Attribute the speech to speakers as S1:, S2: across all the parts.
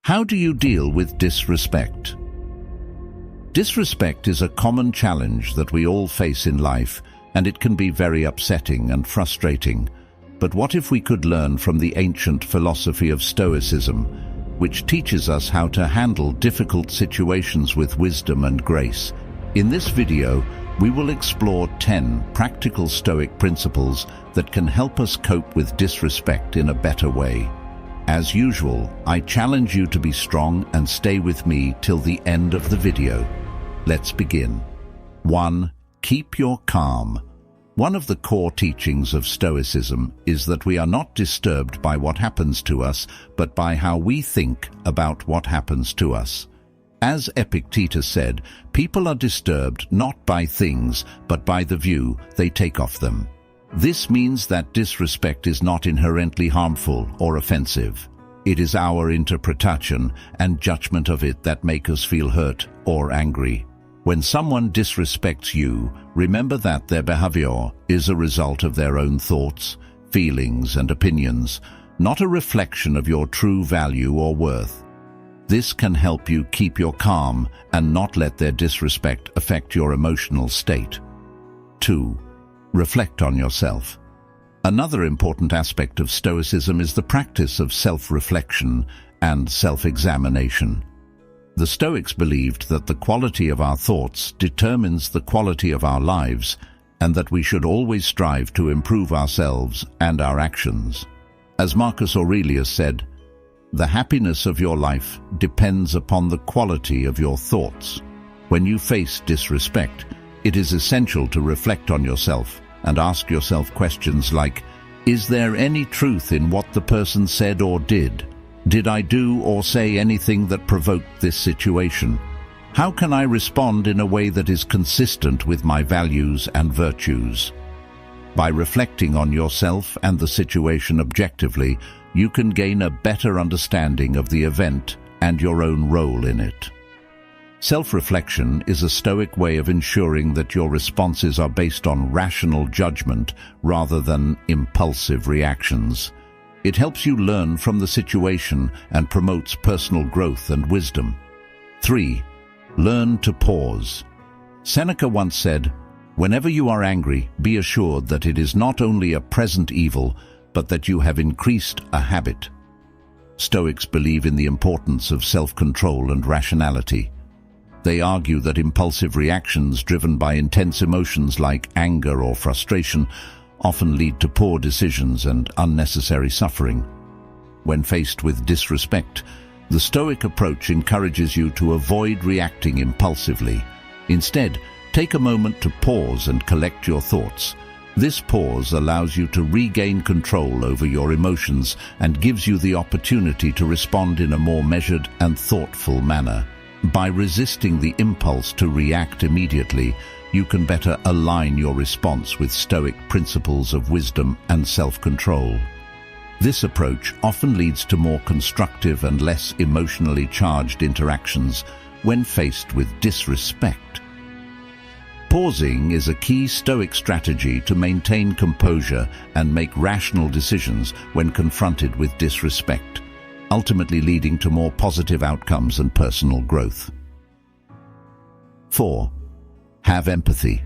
S1: How do you deal with disrespect? Disrespect is a common challenge that we all face in life, and it can be very upsetting and frustrating. But what if we could learn from the ancient philosophy of Stoicism, which teaches us how to handle difficult situations with wisdom and grace? In this video, we will explore 10 practical Stoic principles that can help us cope with disrespect in a better way. As usual, I challenge you to be strong and stay with me till the end of the video. Let's begin. 1. Keep your calm. One of the core teachings of Stoicism is that we are not disturbed by what happens to us, but by how we think about what happens to us. As Epictetus said, people are disturbed not by things, but by the view they take of them. This means that disrespect is not inherently harmful or offensive. It is our interpretation and judgment of it that make us feel hurt or angry. When someone disrespects you, remember that their behavior is a result of their own thoughts, feelings, and opinions, not a reflection of your true value or worth. This can help you keep your calm and not let their disrespect affect your emotional state. 2. Reflect on yourself. Another important aspect of Stoicism is the practice of self-reflection and self-examination. The Stoics believed that the quality of our thoughts determines the quality of our lives, and that we should always strive to improve ourselves and our actions. As Marcus Aurelius said, "The happiness of your life depends upon the quality of your thoughts." When you face disrespect, it is essential to reflect on yourself and ask yourself questions like, is there any truth in what the person said or did? Did I do or say anything that provoked this situation? How can I respond in a way that is consistent with my values and virtues? By reflecting on yourself and the situation objectively, you can gain a better understanding of the event and your own role in it. Self-reflection is a Stoic way of ensuring that your responses are based on rational judgment rather than impulsive reactions. It helps you learn from the situation and promotes personal growth and wisdom. 3. Learn to pause. Seneca once said, "Whenever you are angry, be assured that it is not only a present evil, but that you have increased a habit." Stoics believe in the importance of self-control and rationality. They argue that impulsive reactions driven by intense emotions like anger or frustration often lead to poor decisions and unnecessary suffering. When faced with disrespect, the Stoic approach encourages you to avoid reacting impulsively. Instead, take a moment to pause and collect your thoughts. This pause allows you to regain control over your emotions and gives you the opportunity to respond in a more measured and thoughtful manner. By resisting the impulse to react immediately, you can better align your response with Stoic principles of wisdom and self-control. This approach often leads to more constructive and less emotionally charged interactions when faced with disrespect. Pausing is a key Stoic strategy to maintain composure and make rational decisions when confronted with disrespect, ultimately leading to more positive outcomes and personal growth. 4. Have empathy.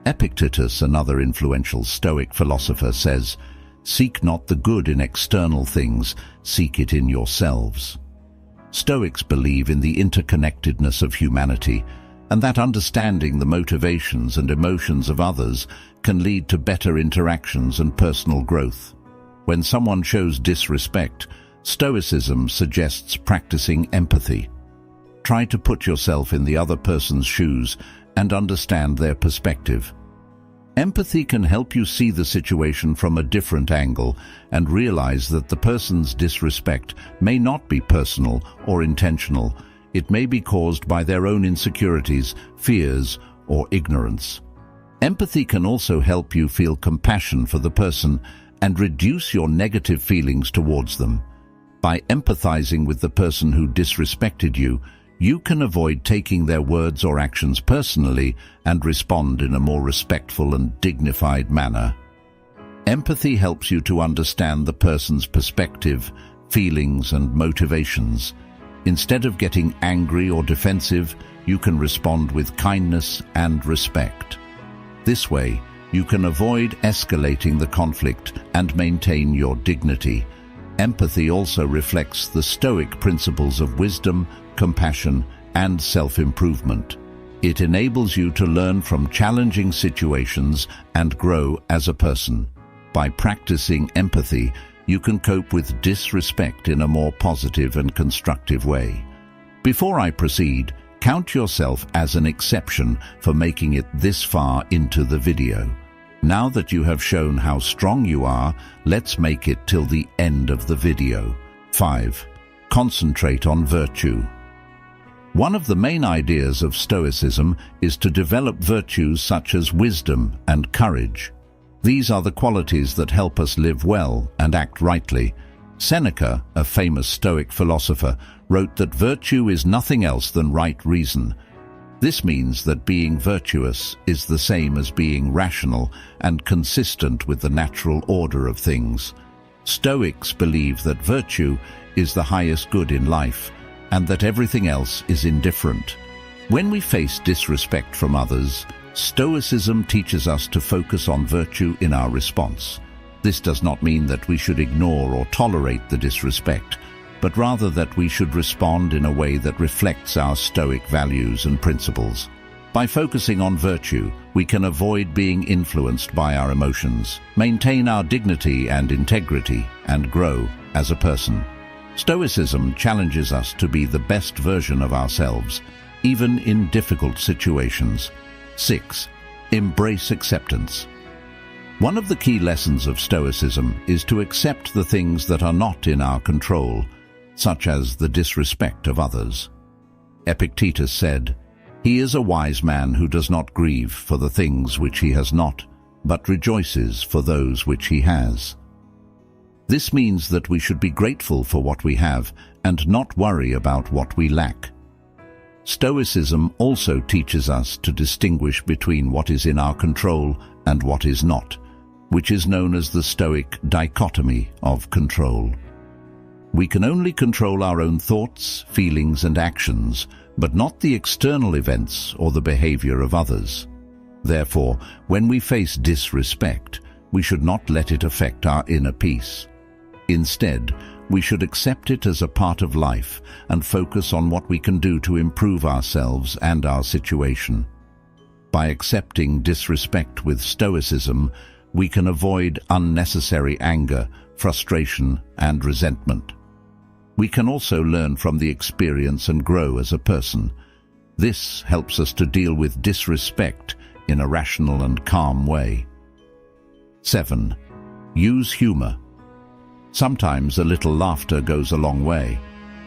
S1: Epictetus, another influential Stoic philosopher, says, "Seek not the good in external things, seek it in yourselves." Stoics believe in the interconnectedness of humanity, and that understanding the motivations and emotions of others can lead to better interactions and personal growth. When someone shows disrespect, Stoicism suggests practicing empathy. Try to put yourself in the other person's shoes and understand their perspective. Empathy can help you see the situation from a different angle and realize that the person's disrespect may not be personal or intentional. It may be caused by their own insecurities, fears, or ignorance. Empathy can also help you feel compassion for the person and reduce your negative feelings towards them. By empathizing with the person who disrespected you, you can avoid taking their words or actions personally and respond in a more respectful and dignified manner. Empathy helps you to understand the person's perspective, feelings, and motivations. Instead of getting angry or defensive, you can respond with kindness and respect. This way, you can avoid escalating the conflict and maintain your dignity. Empathy also reflects the Stoic principles of wisdom, compassion, and self-improvement. It enables you to learn from challenging situations and grow as a person. By practicing empathy, you can cope with disrespect in a more positive and constructive way. Before I proceed, count yourself as an exception for making it this far into the video. Now that you have shown how strong you are, let's make it till the end of the video. 5. Concentrate on virtue. One of the main ideas of Stoicism is to develop virtues such as wisdom and courage. These are the qualities that help us live well and act rightly. Seneca, a famous Stoic philosopher, wrote that virtue is nothing else than right reason. This means that being virtuous is the same as being rational and consistent with the natural order of things. Stoics believe that virtue is the highest good in life, and that everything else is indifferent. When we face disrespect from others, Stoicism teaches us to focus on virtue in our response. This does not mean that we should ignore or tolerate the disrespect, but rather that we should respond in a way that reflects our Stoic values and principles. By focusing on virtue, we can avoid being influenced by our emotions, maintain our dignity and integrity, and grow as a person. Stoicism challenges us to be the best version of ourselves, even in difficult situations. 6. Embrace acceptance. One of the key lessons of Stoicism is to accept the things that are not in our control, such as the disrespect of others. Epictetus said, "He is a wise man who does not grieve for the things which he has not, but rejoices for those which he has." This means that we should be grateful for what we have and not worry about what we lack. Stoicism also teaches us to distinguish between what is in our control and what is not, which is known as the Stoic dichotomy of control. We can only control our own thoughts, feelings, and actions, but not the external events or the behavior of others. Therefore, when we face disrespect, we should not let it affect our inner peace. Instead, we should accept it as a part of life and focus on what we can do to improve ourselves and our situation. By accepting disrespect with Stoicism, we can avoid unnecessary anger, frustration, and resentment. We can also learn from the experience and grow as a person. This helps us to deal with disrespect in a rational and calm way. 7. Use humor. Sometimes a little laughter goes a long way.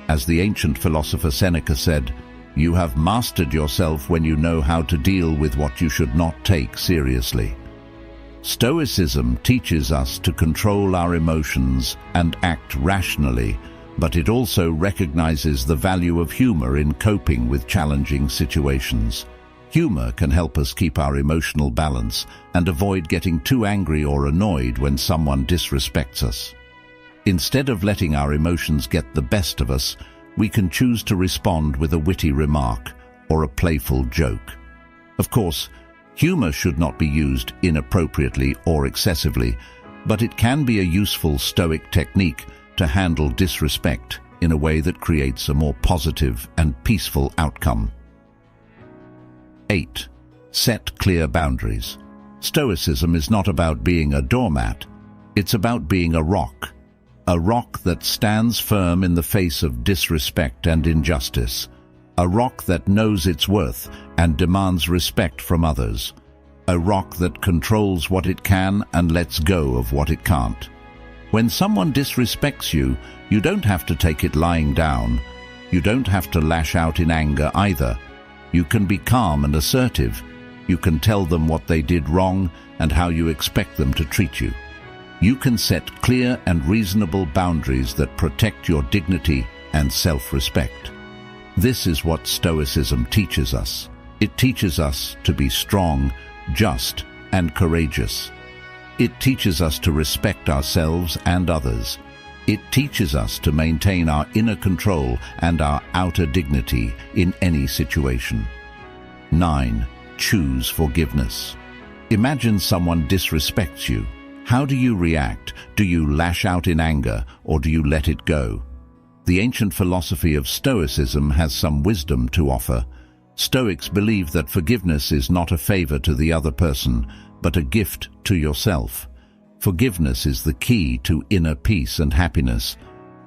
S1: As the ancient philosopher Seneca said, "You have mastered yourself when you know how to deal with what you should not take seriously." Stoicism teaches us to control our emotions and act rationally, but it also recognizes the value of humor in coping with challenging situations. Humor can help us keep our emotional balance and avoid getting too angry or annoyed when someone disrespects us. Instead of letting our emotions get the best of us, we can choose to respond with a witty remark or a playful joke. Of course, humor should not be used inappropriately or excessively, but it can be a useful Stoic technique to handle disrespect in a way that creates a more positive and peaceful outcome. 8. Set clear boundaries. Stoicism is not about being a doormat. It's about being a rock that stands firm in the face of disrespect and injustice, a rock that knows its worth and demands respect from others, a rock that controls what it can and lets go of what it can't. When someone disrespects you, you don't have to take it lying down. You don't have to lash out in anger either. You can be calm and assertive. You can tell them what they did wrong and how you expect them to treat you. You can set clear and reasonable boundaries that protect your dignity and self-respect. This is what Stoicism teaches us. It teaches us to be strong, just, and courageous. It teaches us to respect ourselves and others. It teaches us to maintain our inner control and our outer dignity in any situation. 9. Choose forgiveness. Imagine someone disrespects you. How do you react? Do you lash out in anger, or do you let it go? The ancient philosophy of Stoicism has some wisdom to offer. Stoics believe that forgiveness is not a favor to the other person, but a gift to yourself. Forgiveness is the key to inner peace and happiness,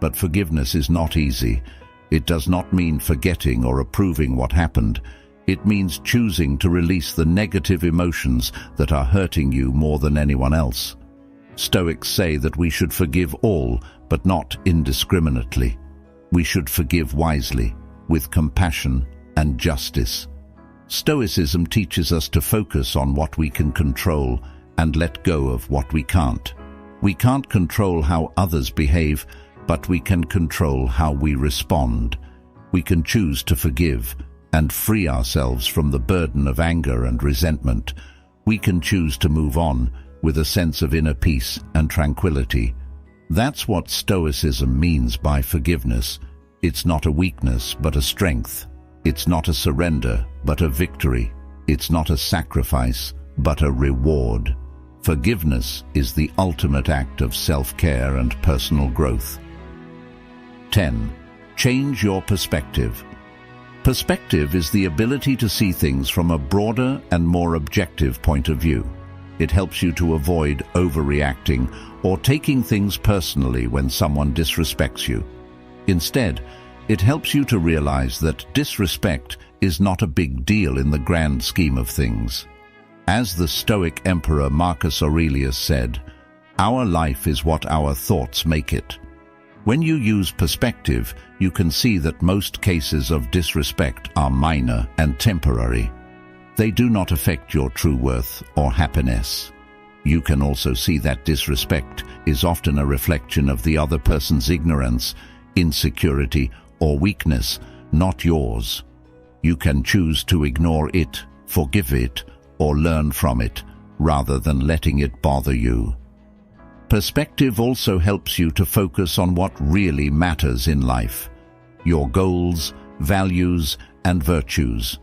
S1: but forgiveness is not easy. It does not mean forgetting or approving what happened. It means choosing to release the negative emotions that are hurting you more than anyone else. Stoics say that we should forgive all, but not indiscriminately. We should forgive wisely, with compassion and justice. Stoicism teaches us to focus on what we can control and let go of what we can't. We can't control how others behave, but we can control how we respond. We can choose to forgive and free ourselves from the burden of anger and resentment. We can choose to move on with a sense of inner peace and tranquility. That's what Stoicism means by forgiveness. It's not a weakness, but a strength. It's not a surrender, but a victory. It's not a sacrifice, but a reward. Forgiveness is the ultimate act of self-care and personal growth. 10. Change your perspective. Perspective is the ability to see things from a broader and more objective point of view. It helps you to avoid overreacting or taking things personally when someone disrespects you. Instead, it helps you to realize that disrespect is not a big deal in the grand scheme of things. As the Stoic Emperor Marcus Aurelius said, "Our life is what our thoughts make it." When you use perspective, you can see that most cases of disrespect are minor and temporary. They do not affect your true worth or happiness. You can also see that disrespect is often a reflection of the other person's ignorance, insecurity, or weakness, not yours. You can choose to ignore it, forgive it, or learn from it, rather than letting it bother you. Perspective also helps you to focus on what really matters in life: your goals, values, and virtues.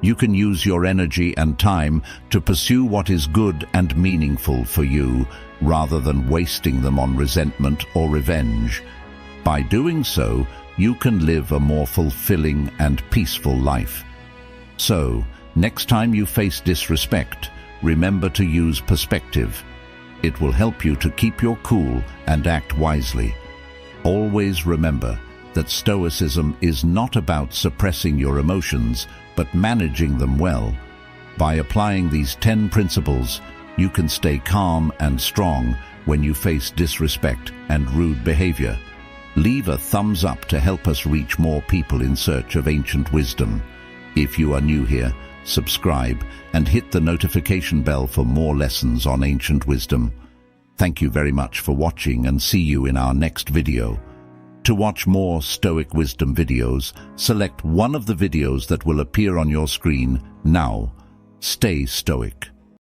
S1: You can use your energy and time to pursue what is good and meaningful for you, rather than wasting them on resentment or revenge. By doing so, you can live a more fulfilling and peaceful life. So, next time you face disrespect, remember to use perspective. It will help you to keep your cool and act wisely. Always remember that Stoicism is not about suppressing your emotions, but managing them well. By applying these 10 principles, you can stay calm and strong when you face disrespect and rude behavior. Leave a thumbs up to help us reach more people in search of ancient wisdom. If you are new here, subscribe and hit the notification bell for more lessons on ancient wisdom. Thank you very much for watching, and see you in our next video. To watch more Stoic wisdom videos, select one of the videos that will appear on your screen now. Stay Stoic.